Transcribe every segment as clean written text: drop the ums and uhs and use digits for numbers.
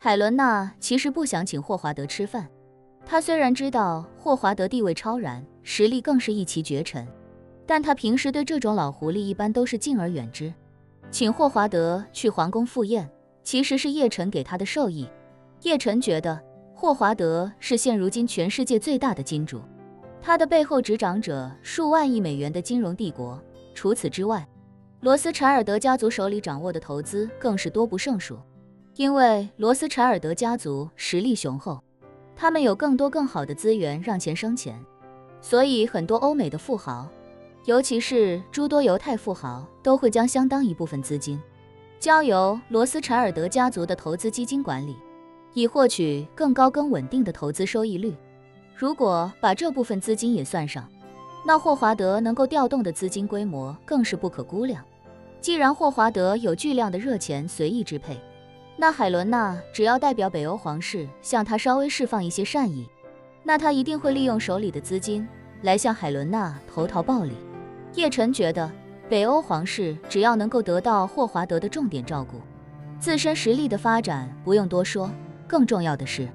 海伦娜其实不想请霍华德吃饭，她虽然知道霍华德地位超然，实力更是一骑绝尘，但她平时对这种老狐狸一般都是敬而远之。请霍华德去皇宫赴宴，其实是叶晨给他的授意。叶晨觉得霍华德是现如今全世界最大的金主，他的背后执掌着数万亿美元的金融帝国。除此之外，罗斯柴尔德家族手里掌握的投资更是多不胜数。因为罗斯柴尔德家族实力雄厚，他们有更多更好的资源让钱生钱，所以很多欧美的富豪，尤其是诸多犹太富豪，都会将相当一部分资金交由罗斯柴尔德家族的投资基金管理，以获取更高更稳定的投资收益率。如果把这部分资金也算上，那霍华德能够调动的资金规模更是不可估量。既然霍华德有巨量的热钱随意支配，那海伦娜只要代表北欧皇室向他稍微释放一些善意，那他一定会利用手里的资金来向海伦娜投桃报李。叶晨觉得北欧皇室只要能够得到霍华德的重点照顾，自身实力的发展不用多说，更重要的是，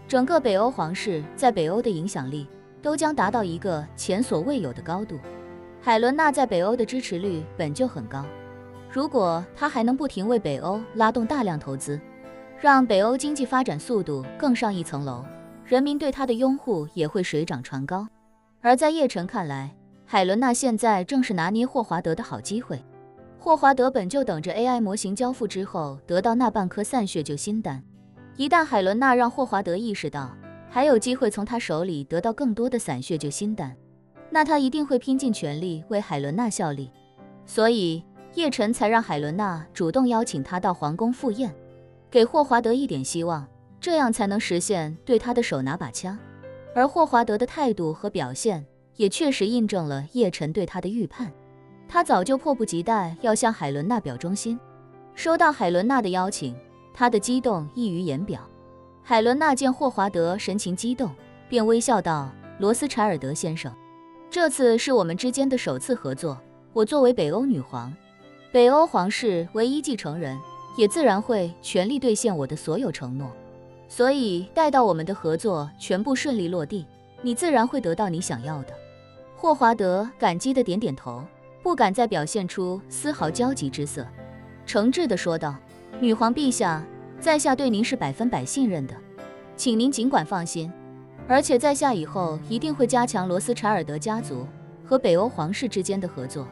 整个北欧皇室在北欧的影响力都将达到一个前所未有的高度。海伦娜在北欧的支持率本就很高，如果她还能不停为北欧拉动大量投资，让北欧经济发展速度更上一层楼，人民对她的拥护也会水涨船高。而在叶晨看来，海伦娜现在正是拿捏霍华德的好机会。霍华德本就等着 AI 模型交付之后得到那半颗散血救心丹，一旦海伦娜让霍华德意识到还有机会从他手里得到更多的散血救心丹，那他一定会拼尽全力为海伦娜效力。所以叶晨才让海伦娜主动邀请他到皇宫赴宴，给霍华德一点希望，这样才能实现对他的手拿把掐。而霍华德的态度和表现也确实印证了叶晨对他的预判，他早就迫不及待要向海伦娜表忠心。收到海伦娜的邀请，他的激动溢于言表。海伦娜见霍华德神情激动，便微笑道：“罗斯柴尔德先生，这次是我们之间的首次合作，我作为北欧女皇，北欧皇室唯一继承人，也自然会全力兑现我的所有承诺。所以待到我们的合作全部顺利落地，你自然会得到你想要的。”霍华德感激地点点头，不敢再表现出丝毫焦急之色，诚挚地说道：“女皇陛下，在下对您是100%信任的，请您尽管放心。而且在下以后一定会加强罗斯柴尔德家族和北欧皇室之间的合作，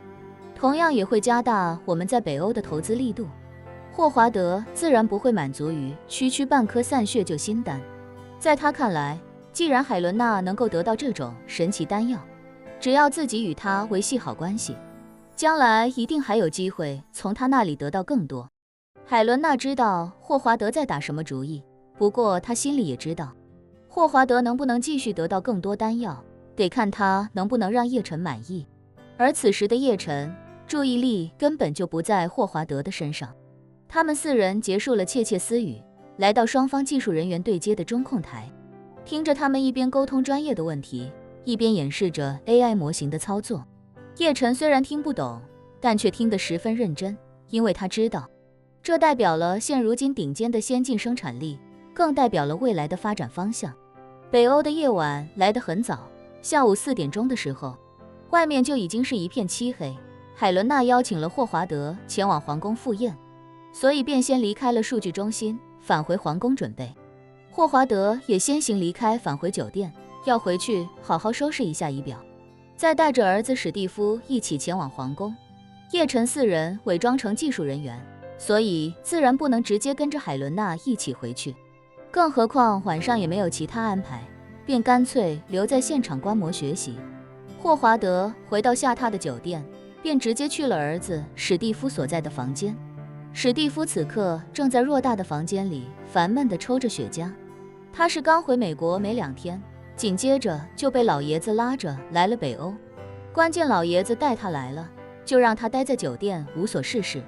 同样也会加大我们在北欧的投资力度。”霍华德自然不会满足于区区半颗散血救心丹，在他看来，既然海伦娜能够得到这种神奇丹药，只要自己与他维系好关系，将来一定还有机会从他那里得到更多。海伦娜知道霍华德在打什么主意，不过他心里也知道，霍华德能不能继续得到更多丹药，得看他能不能让叶晨满意。而此时的叶晨注意力根本就不在霍华德的身上。他们4人结束了窃窃私语，来到双方技术人员对接的中控台，听着他们一边沟通专业的问题，一边演示着 AI 模型的操作。叶晨虽然听不懂，但却听得十分认真，因为他知道，这代表了现如今顶尖的先进生产力，更代表了未来的发展方向。北欧的夜晚来得很早，下午4点钟的时候，外面就已经是一片漆黑。海伦娜邀请了霍华德前往皇宫赴宴，所以便先离开了数据中心，返回皇宫准备。霍华德也先行离开，返回酒店，要回去好好收拾一下仪表，再带着儿子史蒂夫一起前往皇宫。叶晨4人伪装成技术人员，所以自然不能直接跟着海伦娜一起回去，更何况晚上也没有其他安排，便干脆留在现场观摩学习。霍华德回到下榻的酒店，便直接去了儿子史蒂夫所在的房间。史蒂夫此刻正在偌大的房间里烦闷地抽着雪茄，他是刚回美国没2天，紧接着就被老爷子拉着来了北欧。关键老爷子带他来了，就让他待在酒店无所事事，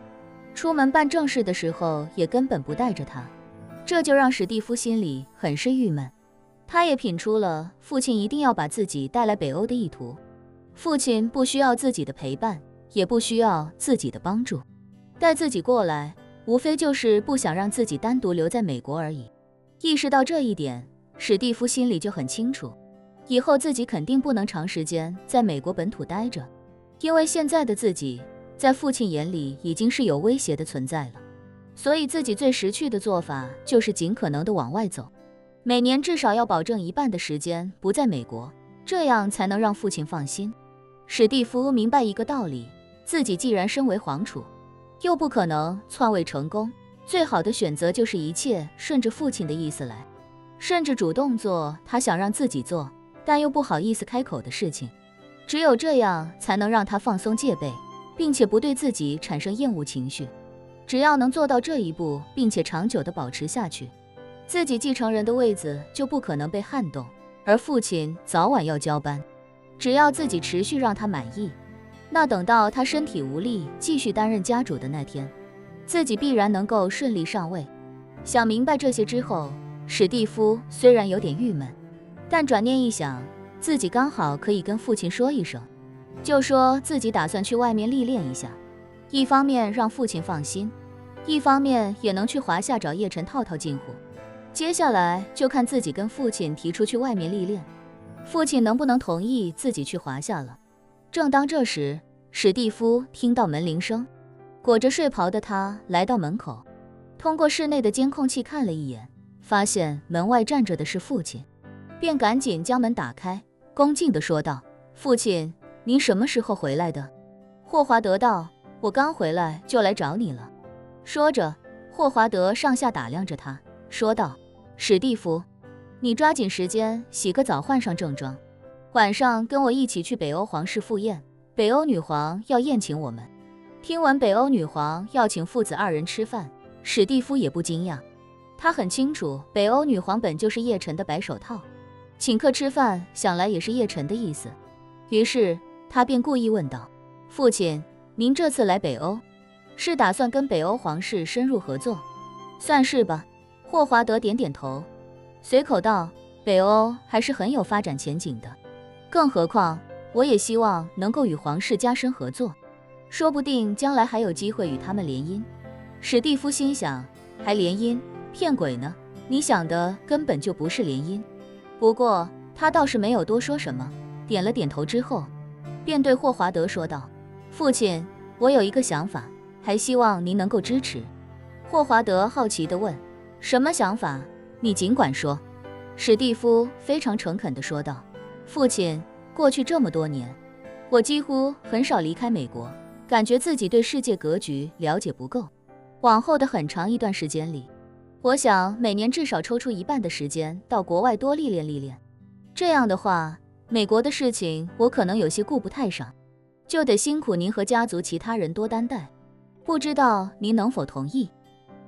出门办正事的时候也根本不带着他，这就让史蒂夫心里很是郁闷。他也品出了父亲一定要把自己带来北欧的意图，父亲不需要自己的陪伴，也不需要自己的帮助，带自己过来无非就是不想让自己单独留在美国而已。意识到这一点，史蒂夫心里就很清楚，以后自己肯定不能长时间在美国本土待着，因为现在的自己在父亲眼里已经是有威胁的存在了。所以自己最识趣的做法就是尽可能的往外走，每年至少要保证一半的时间不在美国，这样才能让父亲放心。史蒂夫明白一个道理，自己既然身为皇储，又不可能篡位成功，最好的选择就是一切顺着父亲的意思来，甚至主动做他想让自己做但又不好意思开口的事情。只有这样才能让他放松戒备，并且不对自己产生厌恶情绪。只要能做到这一步，并且长久地保持下去，自己继承人的位子就不可能被撼动，而父亲早晚要交班。只要自己持续让他满意，那等到他身体无力继续担任家主的那天，自己必然能够顺利上位。想明白这些之后，史蒂夫虽然有点郁闷，但转念一想，自己刚好可以跟父亲说一声，就说自己打算去外面历练一下，一方面让父亲放心，一方面也能去华夏找叶晨套套近乎。接下来就看自己跟父亲提出去外面历练，父亲能不能同意自己去华夏了。正当这时，史蒂夫听到门铃声，裹着睡袍的他来到门口，通过室内的监控器看了一眼，发现门外站着的是父亲，便赶紧将门打开，恭敬地说道：“父亲，您什么时候回来的？”霍华德道：“我刚回来就来找你了。”说着，霍华德上下打量着他，说道：“史蒂夫，你抓紧时间洗个澡，换上正装，晚上跟我一起去北欧皇室赴宴，北欧女皇要宴请我们。”听闻北欧女皇要请父子二人吃饭，史蒂夫也不惊讶，他很清楚北欧女皇本就是叶晨的白手套，请客吃饭想来也是叶晨的意思。于是他便故意问道：“父亲，您这次来北欧，是打算跟北欧皇室深入合作？”“算是吧。”霍华德点点头，随口道：“北欧还是很有发展前景的，更何况我也希望能够与皇室加深合作，说不定将来还有机会与他们联姻。”史蒂夫心想，还联姻？骗鬼呢，你想的根本就不是联姻。不过他倒是没有多说什么，点了点头之后，便对霍华德说道：“父亲，我有一个想法，还希望您能够支持。”霍华德好奇地问：“什么想法？你尽管说。”史蒂夫非常诚恳地说道：“父亲，过去这么多年，我几乎很少离开美国，感觉自己对世界格局了解不够。往后的很长一段时间里，我想每年至少抽出一半的时间到国外多历练历练。这样的话，美国的事情我可能有些顾不太上，就得辛苦您和家族其他人多担待，不知道您能否同意？”